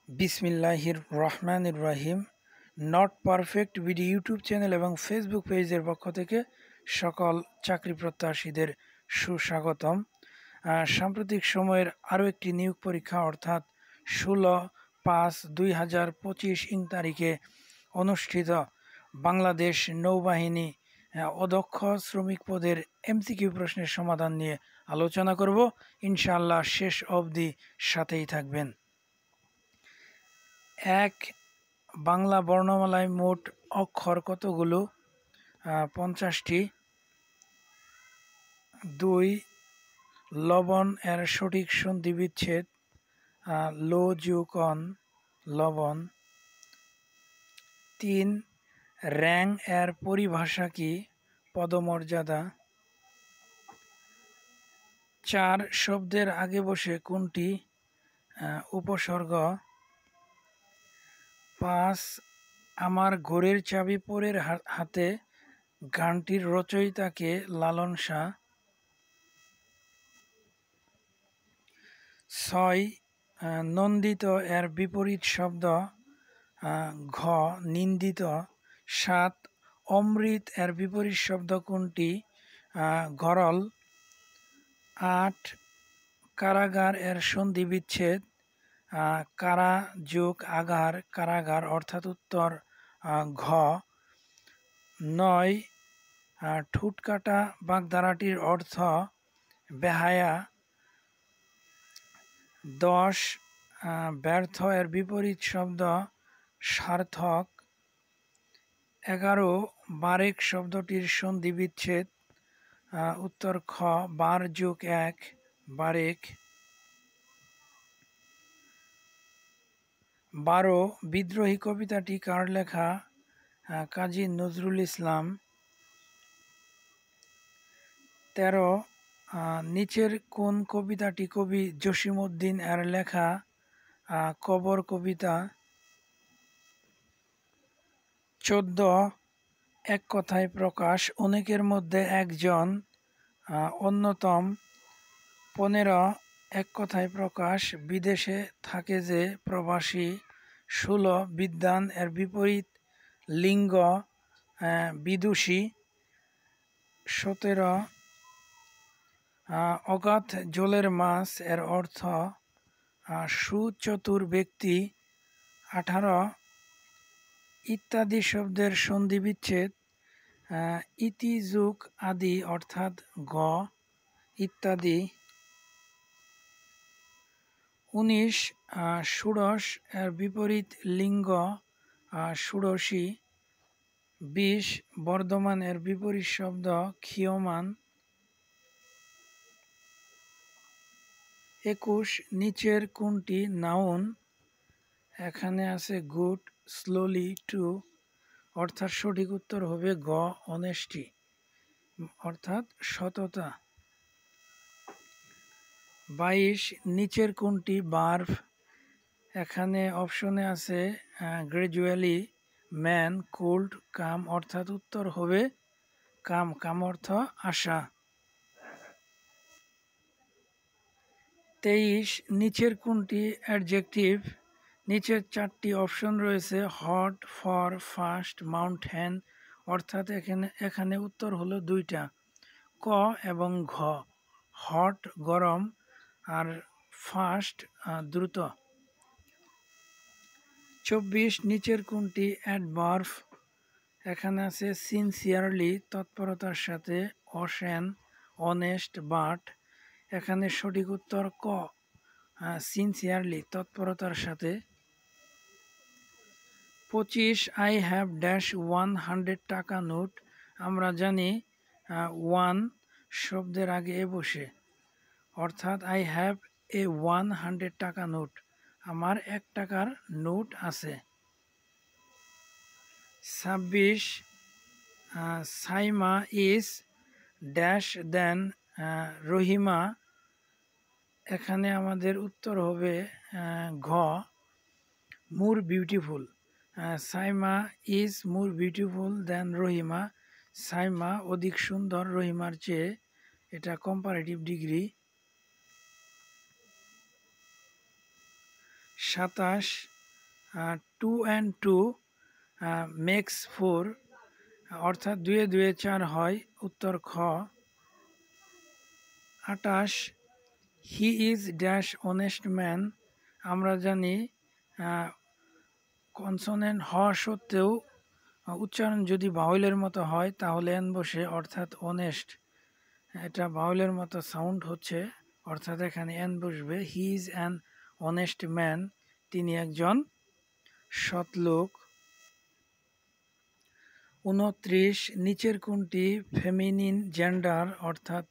বিসমিল্লাহির রহমানির রহিম। Not perfect video YouTube channel এবং ফেসবুক পেজের পক্ষ থেকে সকল চাকরি প্রত্যাশীদের সুস্বাগতম। সাম্প্রতিক সময়ের আরও একটি নিয়োগ পরীক্ষা অর্থাৎ 16/5/2025 ইং তারিখে অনুষ্ঠিত বাংলাদেশ নৌবাহিনী অদক্ষ শ্রমিক পদের এমসিকিউ প্রশ্নের সমাধান নিয়ে আলোচনা করব। ইনশাআল্লাহ শেষ অবধি সাথেই থাকবেন। 1. বাংলা বর্ণমালায় মোট অক্ষর কতগুলো? 50টি। 2. লবণ এর সঠিক সন্ধি বিচ্ছেদ লো যোগ অন লবণ। 3. র্যাং এর পরিভাষা কি? পদমর্যাদা। 4. শব্দের আগে বসে কোনটি? উপসর্গ। 5. আমার ঘোরের চাবি পরের হাতে গানটির রচয়িতাকে? লালন শাহ। 6. নন্দিত এর বিপরীত শব্দ? ঘ নিন্দিত। 7. অমৃত এর বিপরীত শব্দ কোনটি? গরল। 8. কারাগার এর সন্ধি বিচ্ছেদ? কারা যোগ আগার কারাগার, অর্থাৎ উত্তর ঘ। 9. ঠুটকাটা বাগধারাটির অর্থ? বেহায়া। 10. ব্যর্থ এর বিপরীত শব্দ? সার্থক। 11. বারেক শব্দটির সন্ধি বিচ্ছেদ? উত্তর খ বার যোগ এক বারেক। 12. বিদ্রোহী কবিতাটি কার লেখা? কাজী নজরুল ইসলাম। 13. নিচের কোন কবিতাটি কবি জসিমউদ্দিন এর লেখা? কবর কবিতা। 14. এক কথায় প্রকাশ অনেকের মধ্যে একজন, অন্যতম। 15. এক কথায় প্রকাশ বিদেশে থাকে যে প্রবাসী। 16. বিদ্বান এর বিপরীত লিঙ্গ? বিদুষী। 17. অগাধ জলের মাছ এর অর্থ? সুচতুর ব্যক্তি। 18. ইত্যাদি শব্দের সন্ধি বিচ্ছেদ? ইতি যোগ আদি, অর্থাৎ গ ইত্যাদি। 19. ষোড়শ এর বিপরীত লিঙ্গ? ষোড়শী। 20. বর্ধমান এর বিপরীত শব্দ? ক্ষীয়মান। 21. নিচের কোনটি নাউন? এখানে আছে গুড, স্লোলি, টু, অর্থাৎ সঠিক উত্তর হবে গ অনেস্টি, অর্থাৎ সততা। 22. নিচের কোনটি ভার্ব? এখানে অপশনে আছে গ্রাজুয়ালি, ম্যান, কুল্ড, কাম, অর্থাৎ উত্তর হবে কাম। কাম অর্থ আশা। 23. নিচের কোনটি অ্যাডজেক্টিভ? নিচের 4টি অপশন রয়েছে হট, ফর, ফাস্ট, মাউন্টেন, অর্থাৎ এখানে উত্তর হলো 2টা, ক এবং ঘ। হট গরম আর ফাস্ট দ্রুত। 24. নিচের কোনটি অ্যাডভার্ব? এখানে আছে সিনসিয়ারলি, তৎপরতার সাথে, অশেন, অনেস্ট, বাট, এখানে সঠিক উত্তর ক সিনসিয়ারলি, তৎপরতার সাথে। 25. আই হ্যাভ ড্যাশ 100 টাকা নোট। আমরা জানি 1 শব্দের আগে এ বসে, অর্থাৎ আই হ্যাভ এ 100 টাকা নোট, আমার 1 টাকার নোট আছে। 26. সাইমা ইজ ড্যাশ দেন রহিমা। এখানে আমাদের উত্তর হবে ঘ more beautiful. Saima is more beautiful দেন রহিমা। সাইমা অধিক সুন্দর রহিমার চেয়ে, এটা কম্পারেটিভ ডিগ্রি। 27. 2 and 2 makes 4, অর্থাৎ 2 এ 2 এ 4 হয়। উত্তর খ। 28 he is dash honest man. আমরা জানি কনসোনেন্ট হওয়া সত্ত্বেও উচ্চারণ যদি বাউলের মতো হয় তাহলে এন বসে, অর্থাৎ অনেস্ট। এটা বাউলের মতো সাউন্ড হচ্ছে, অর্থাৎ এখানে এন বসবে। He is an honest man, তিনি একজন সৎ লোক। 29 নিচের কোনটি ফেমিনিন জেন্ডার, অর্থাৎ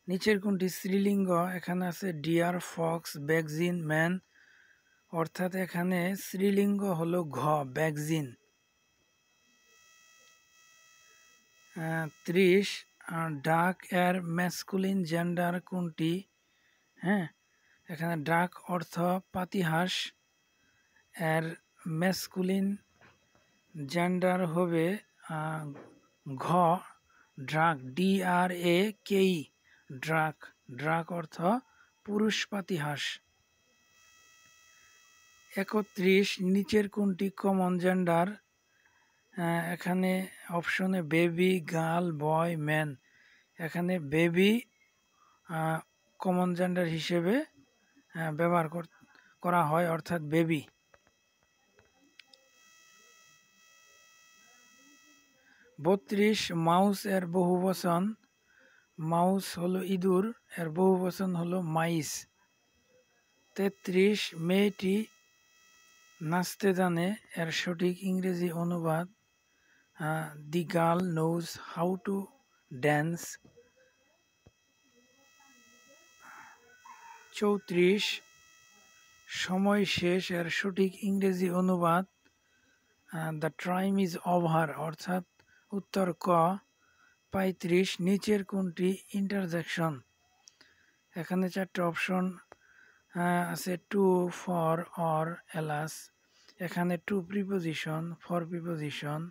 নিচের কোনটি স্ত্রীলিঙ্গ। এখানে আছে ডিয়ার, ফক্স, ব্যাগজিন, ম্যান, অর্থাৎ এখানে স্ত্রীলিঙ্গ হলো ঘ, ব্যাগজিন। 30 ডাক এর ম্যাসকুলিন জেন্ডার কোনটি। হ্যাঁ, এখানে ডাক অর্থ পাতিহাঁস, এর ম্যাসকুলিন জেন্ডার হবে ঘ, ড্রাক, DRAKE, ড্রাক। ড্রাক অর্থ পুরুষ পাতিহাঁস। 31 নিচের কোনটি কমন জেন্ডার। এখানে অপশনে বেবি, গার্ল, বয়, ম্যান। এখানে বেবি কমন জেন্ডার হিসেবে ব্যবহার করা হয়, অর্থাৎ বেবি। 32 মাউস এর বহুবচন। মাউস হলো ইঁদুর, এর বহুবচন হলো মাইস। 33 মেয়েটি নাচতে জানে, এর সঠিক ইংরেজি অনুবাদ the girl knows how to dance. 34 সময় শেষ, এর সঠিক ইংরেজি অনুবাদ দ্য টাইম ইজ ওভার, অর্থাৎ উত্তর ক। 35 নিচের কোনটি ইন্টারজেকশন। এখানে 4টে অপশন আছে, টু, ফর, অর, এলাস। এখানে to preposition, for preposition,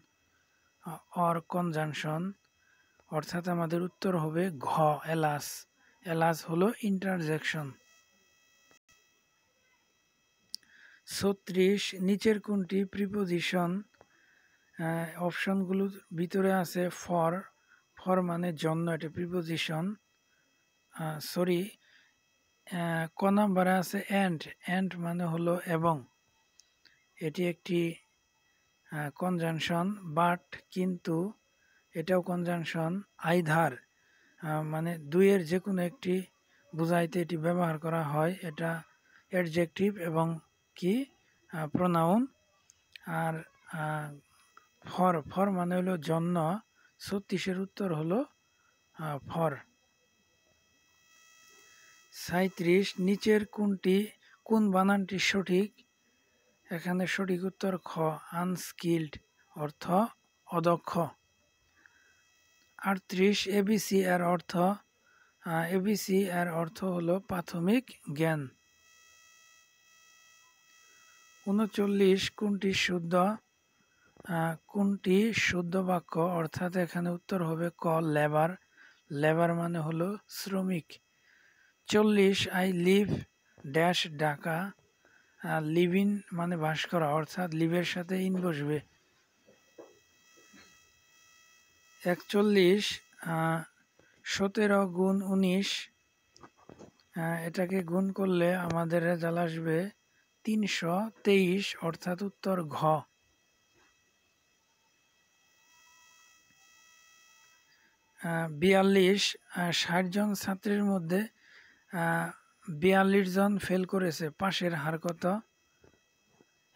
or conjunction, অর্থাৎ আমাদের উত্তর হবে ঘ, এলাস। এলাস হলো ইন্টারজেকশন। 36 নিচের কোনটি প্রিপোজিশন। অপশনগুলোর ভিতরে আছে ফর, ফর মানে জন্য, এটা প্রিপোজিশন। সরি, ক নাম্বারে আছে অ্যান্ড, অ্যান্ড মানে হলো এবং, এটি একটি কনজাংশন। বাট, কিন্তু, এটাও কনজাংশন। আইধার মানে দুইয়ের যে কোনো একটি বুঝাইতে এটি ব্যবহার করা হয়, এটা অ্যাডজেক্টিভ এবং কি প্রোনাউন। আর ফর, ফর মানে হলো জন্য। 36-এর উত্তর হলো ফর। 37 নিচের কোন বানানটি সঠিক। এখানে সঠিক উত্তর খ, আনস্কিল্ড, অর্থ অদক্ষ। 38 এবিসি এর অর্থ। এবিসি এর অর্থ হলো প্রাথমিক জ্ঞান। 39 কোনটি শুদ্ধ। কোনটি শুদ্ধ বাক্য, অর্থাৎ এখানে উত্তর হবে ক, লেবার। লেবার মানে হলো শ্রমিক। 40 I live dash Dhaka. Live in মানে বাস করা, অর্থাৎ লিভের সাথে ইন বসবে। 41 17 গুণ 19, এটাকে গুণ করলে আমাদের রেজাল্ট আসবে 323, অর্থাৎ উত্তর ঘ। 42 60 জন ছাত্রের মধ্যে 42 জন ফেল করেছে, পাশের হার কত।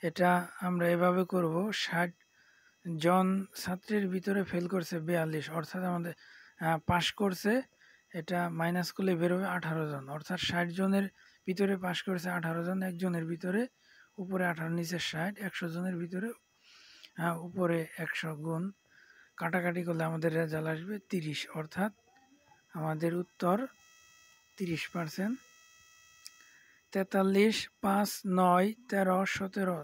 এটা আমরা এভাবে করব, 60 জন ছাত্রের ভিতরে ফেল করছে 42, অর্থাৎ আমাদের পাশ করছে, এটা মাইনাস করলে বেরোবে 18 জন, অর্থাৎ 60 জনের ভিতরে পাশ করেছে 18 জন, একজনের ভিতরে উপরে 18 নিচে 60, 100 জনের ভিতরে উপরে 100 গুণ কাটাকাটি করলে আমাদের রেজাল্ট আসবে 30, অর্থাৎ আমাদের উত্তর 30%। 43 5, 9, 13, 17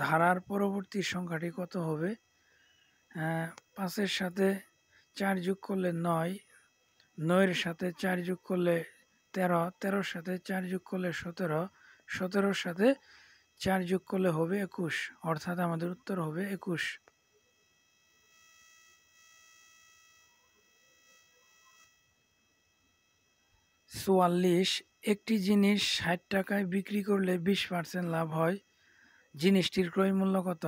ধারার পরবর্তী সংখ্যাটি কত হবে। 5-এর সাথে 4 যোগ করলে 9, 9-এর সাথে 4 যোগ করলে 13, 13-র সাথে 4 যোগ করলে 17, 17-র সাথে 4 যোগ করলে হবে 21, অর্থাৎ আমাদের উত্তর হবে 21। 44, একটি জিনিস 60 টাকায় বিক্রি করলে 20% লাভ হয়, জিনিসটির ক্রয় মূল্য কত?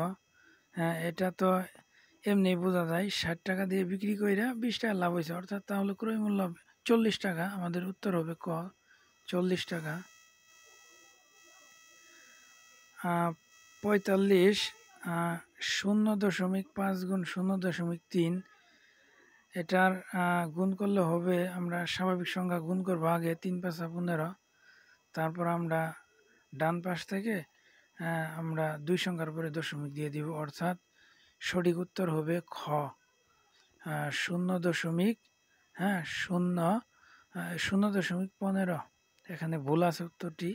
হ্যাঁ, এটা তো এমনি বোঝা যায়, 60 টাকা দিয়ে বিক্রি কইরা 20 টাকা লাভ হয়েছে, অর্থাৎ তাহলে ক্রয় মূল্য 40 টাকা। আমাদের উত্তর হবে ক, 40 টাকা। 45, 0.5 গুণ 0.3, এটার গুণ করলে হবে, আমরা স্বাভাবিক সংখ্যা গুণ করবো আগে, 3 5 15, তারপর আমরা ডান পাশ থেকে আমরা 2 সংখ্যার উপরে দশমিক দিয়ে দিব, অর্থাৎ সঠিক উত্তর হবে খ, 0.15। এখানে ভুল আছে উত্তরটি।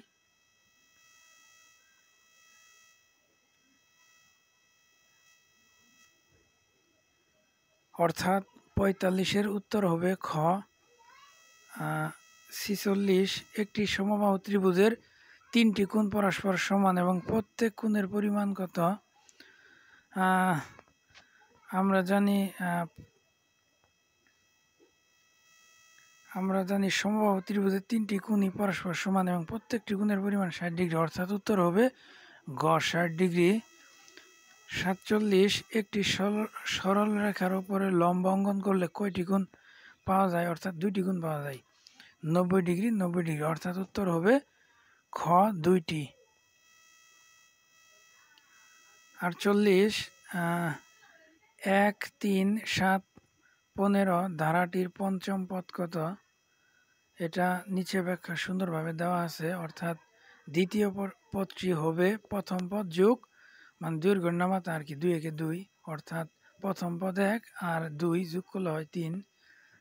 অর্থাৎ 45-এর উত্তর হবে খ। 46, একটি সমবাহু ত্রিভুজের 3টি কোণ পরস্পর সমান এবং প্রত্যেক কোণের পরিমাণ কত? আমরা জানি সমবাহু ত্রিভুজের 3টি কোণই পরস্পর সমান এবং প্রত্যেকটি কোণের পরিমাণ 60 ডিগ্রি, অর্থাৎ উত্তর হবে গ, 60 ডিগ্রি। 47, একটি সরল রেখার উপরে লম্ব অঙ্কন করলে কয়টি কোণ পাওয়া যায়? অর্থাৎ 2টি কোণ পাওয়া যায়, 90 ডিগ্রি 90 ডিগ্রি, অর্থাৎ উত্তর হবে খ, 2টি। 48, 1 3 7 15 ধারাটির পঞ্চম পদ কত? এটা নিচে ব্যাখ্যা সুন্দরভাবে দেওয়া আছে, অর্থাৎ দ্বিতীয় পদটি হবে প্রথম পদ যোগ, মানে দৈর্ঘ্যের নামাতা আর কি, 2 একে 2, অর্থাৎ প্রথম পদ 1 আর 2 যোগ করলে হয় 3।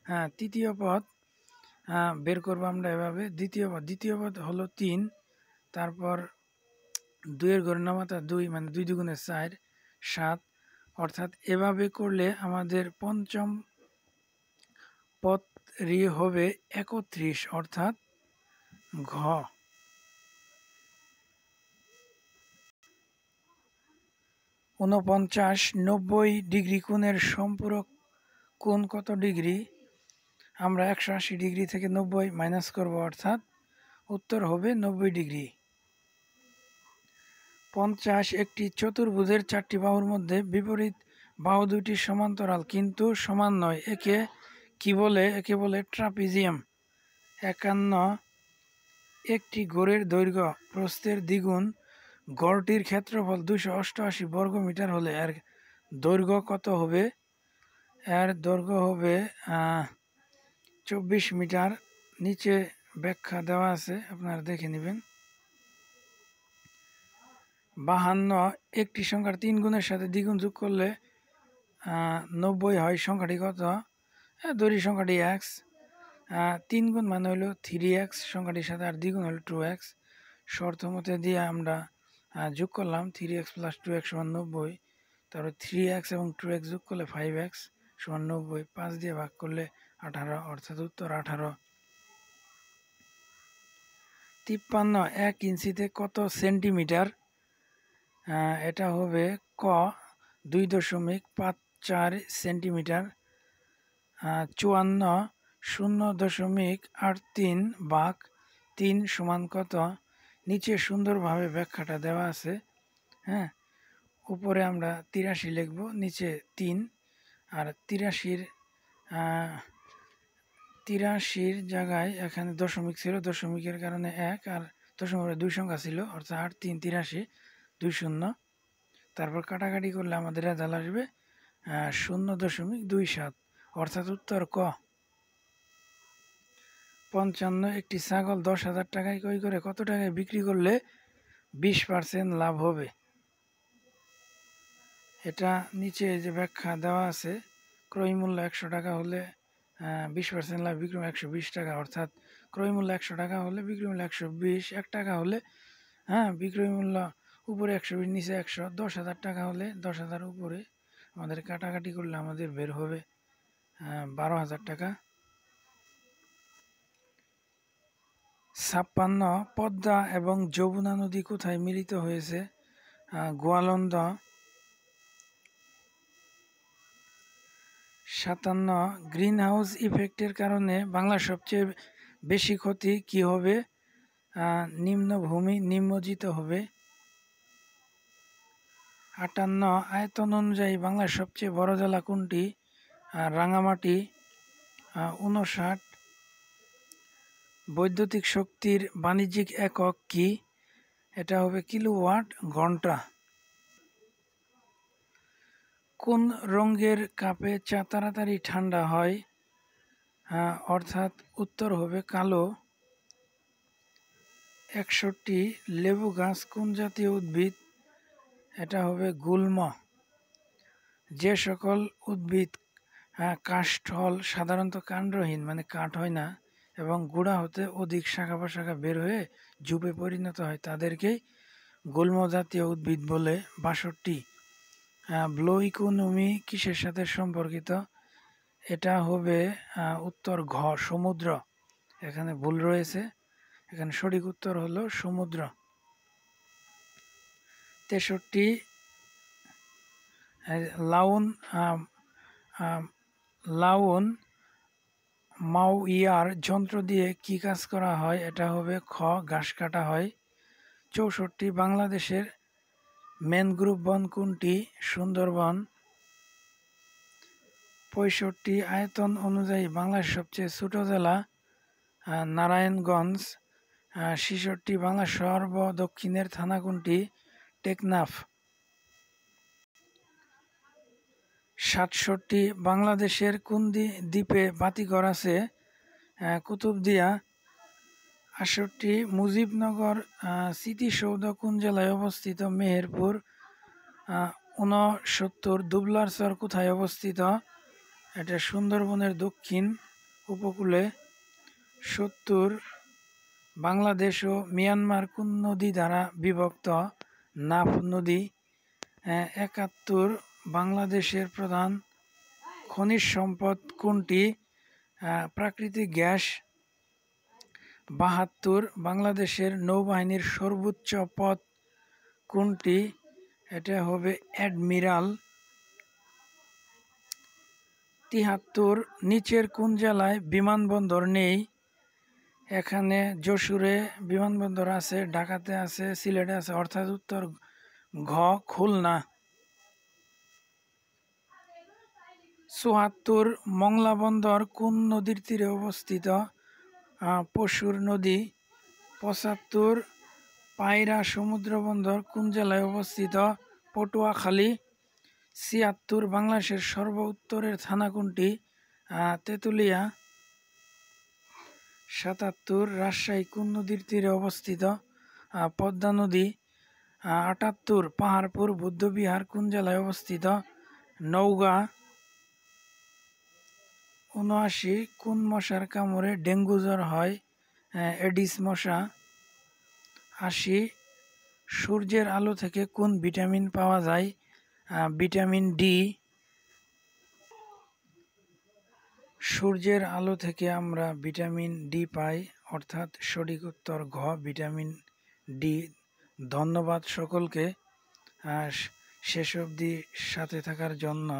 হ্যাঁ, তৃতীয় পদ বের করবো আমরা এভাবে, দ্বিতীয় পদ হলো 3, তারপর 2 এর ঘরের নামাতা 2, মানে 2 দুগুণে 4, 7, অর্থাৎ এভাবে করলে আমাদের পঞ্চম পদটি হবে 31, অর্থাৎ ঘ। 49, 90 ডিগ্রি কোণের সম্পূরক কোণ কত ডিগ্রি? আমরা 180 ডিগ্রি থেকে 90 মাইনাস করব, অর্থাৎ উত্তর হবে 90 ডিগ্রি। 50, একটি চতুর্ভুজের 4টি বাহুর মধ্যে বিপরীত বাহু দুটি সমান্তরাল কিন্তু সমান নয়, একে কি বলে? একে বলে ট্রাপিজিয়াম। 51, একটি গড়ের দৈর্ঘ্য প্রস্থের দ্বিগুণ, গড়টির ক্ষেত্রফল 288 বর্গ মিটার হলে এর দৈর্ঘ্য কত হবে? এর দৈর্ঘ্য হবে 24 মিটার। নিচে ব্যাখ্যা দেওয়া আছে, আপনারা দেখে নেবেন। 52, একটি সংখ্যার 3 গুণের সাথে দ্বিগুণ যোগ করলে 90 হয়, সংখ্যাটি কত? ধরি সংখ্যাটি x, 3 গুণ মানে হলো 3x, সংখ্যাটির সাথে আর দ্বিগুণ হলো 2x। শর্ত মতে দিয়ে আমরা যোগ করলাম 3x + 2x = 90, তারপর 3x এবং 2x যোগ করলে 5x = 90, 5 দিয়ে ভাগ করলে 18, অর্থাৎ উত্তর 18। 53, 1 ইঞ্চিতে কত সেন্টিমিটার? এটা হবে ক, 2.54 সেন্টিমিটার। 54, 0.83 ভাগ 3 সমান কত? নিচে সুন্দরভাবে ব্যাখ্যাটা দেওয়া আছে। হ্যাঁ, উপরে আমরা 83 লিখব, নিচে 3, আর 83 জায়গায় এখানে দশমিক ছিল, দশমিকের কারণে 1, আর দশমিকের 2 সংখ্যা ছিল, অর্থাৎ 8 3 83, 2 0। তারপর কাটাকাটি করলে আমাদের রেজাল্ট আসবে 0.27, অর্থাৎ উত্তর ক। 55, একটি ছাগল 10,000 টাকায় ক্রয় করে কত টাকায় বিক্রি করলে 20% লাভ হবে? এটা নিচে যে ব্যাখ্যা দেওয়া আছে, ক্রয় মূল্য 100 টাকা হলে 20% লাভ, বিক্রি মূল্য 120 টাকা, অর্থাৎ ক্রয় মূল্য 100 টাকা হলে বিক্রি মূল্য 120, 1 টাকা হলে বিক্রয় মূল্য উপরে 120 নিচে 100, 10,000 টাকা হলে 10,000 উপরে, আমাদের কাটাকাটি করলে আমাদের বের হবে 12,000 টাকা। 56 পদ্মা এবং যমুনা নদী কোথায় মিলিত হয়েছে? গোয়ালন্দ। 57 গ্রিন হাউস ইফেক্টের কারণে বাংলার সবচেয়ে বেশি ক্ষতি কি হবে? নিম্নভূমি নিমজ্জিত হবে। 58 আয়তন অনুযায়ী বাংলার সবচেয়ে বড় জেলা কোনটি? রাঙামাটি। 59 বৈদ্যুতিক শক্তির বাণিজ্যিক একক কি? এটা হবে কিলোওয়াট ঘন্টা। কোন রঙের কাপে চা তাড়াতাড়ি ঠান্ডা হয়? অর্থাৎ উত্তর হবে কালো। 61 লেবু গাছ কোন জাতীয় উদ্ভিদ? এটা হবে গুল্ম। যে সকল উদ্ভিদ কাষ্ঠল সাধারণত কাণ্ডহীন মানে কাঠ হয় না এবং গোড়া হতে অধিক শাখা প্রশাখা বের হয়ে ঝুপে পরিণত হয় তাদেরকেই গুল্ম জাতীয় উদ্ভিদ বলে। 62 ব্লু ইকোনমি কিসের সাথে সম্পর্কিত? এটা হবে উত্তর ঘ সমুদ্র। এখানে ভুল রয়েছে, এখানে সঠিক উত্তর হলো সমুদ্র। 63 লাউন মাউইয়ার যন্ত্র দিয়ে কি কাজ করা হয়? এটা হবে খ ঘাস কাটা হয়। 64 বাংলাদেশের ম্যানগ্রোভ বন কোনটি? সুন্দরবন। 65 আয়তন অনুযায়ী বাংলার সবচেয়ে ছোট জেলা? নারায়ণগঞ্জ। 66 বাংলার সর্বদক্ষিণের থানা কোনটি? টেকনাফ। 67 বাংলাদেশের কোন দ্বীপে বাতিঘর আছে? কুতুবদিয়া। 68 মুজিবনগর স্মৃতিসৌধ কোন জেলায় অবস্থিত? মেহেরপুর। 69 দুবলারচর কোথায় অবস্থিত? এটা সুন্দরবনের দক্ষিণ উপকূলে। 70 বাংলাদেশ ও মিয়ানমার কোন নদী দ্বারা বিভক্ত? নাফ নদী। 71 বাংলাদেশের প্রধান খনিজ সম্পদ কোনটি? প্রাকৃতিক গ্যাস। 72 বাংলাদেশের নৌবাহিনীর সর্বোচ্চ পদ কোনটি? এটা হবে অ্যাডমিরাল। 73 নিচের কোন জেলায় বিমানবন্দর নেই? এখানে যশোরে বিমানবন্দর আছে, ঢাকাতে আছে, সিলেটে আছে, অর্থাৎ উত্তর ঘ খুলনা। 74 মংলা বন্দর কোন নদীর তীরে অবস্থিত? পশুর নদী। 75 পায়রা সমুদ্র বন্দর কোন জেলায় অবস্থিত? পটুয়াখালী। 76 বাংলাদেশের সর্ব উত্তরের থানা কোনটি? তেঁতুলিয়া। 77 রাজশাহী কোন নদীর তীরে অবস্থিত? পদ্মা নদী। 78 পাহাড়পুর বৌদ্ধবিহার কোন জেলায় অবস্থিত? নওগাঁ। 79 কোন মশার কামড়ে ডেঙ্গু জ্বর হয়? এডিস মশা। 80 সূর্যের আলো থেকে কোন ভিটামিন পাওয়া যায়? Vitamin D. সূর্যের আলো থেকে আমরা ভিটামিন ডি পাই, অর্থাৎ সঠিক উত্তর ঘ ভিটামিন ডি। ধন্যবাদ সকলকে শেষ অবধি সাথে থাকার জন্য।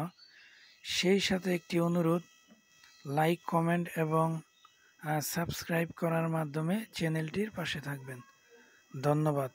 সেই সাথে একটি অনুরোধ, লাইক কমেন্ট এবং সাবস্ক্রাইব করার মাধ্যমে চ্যানেলটির পাশে থাকবেন। ধন্যবাদ।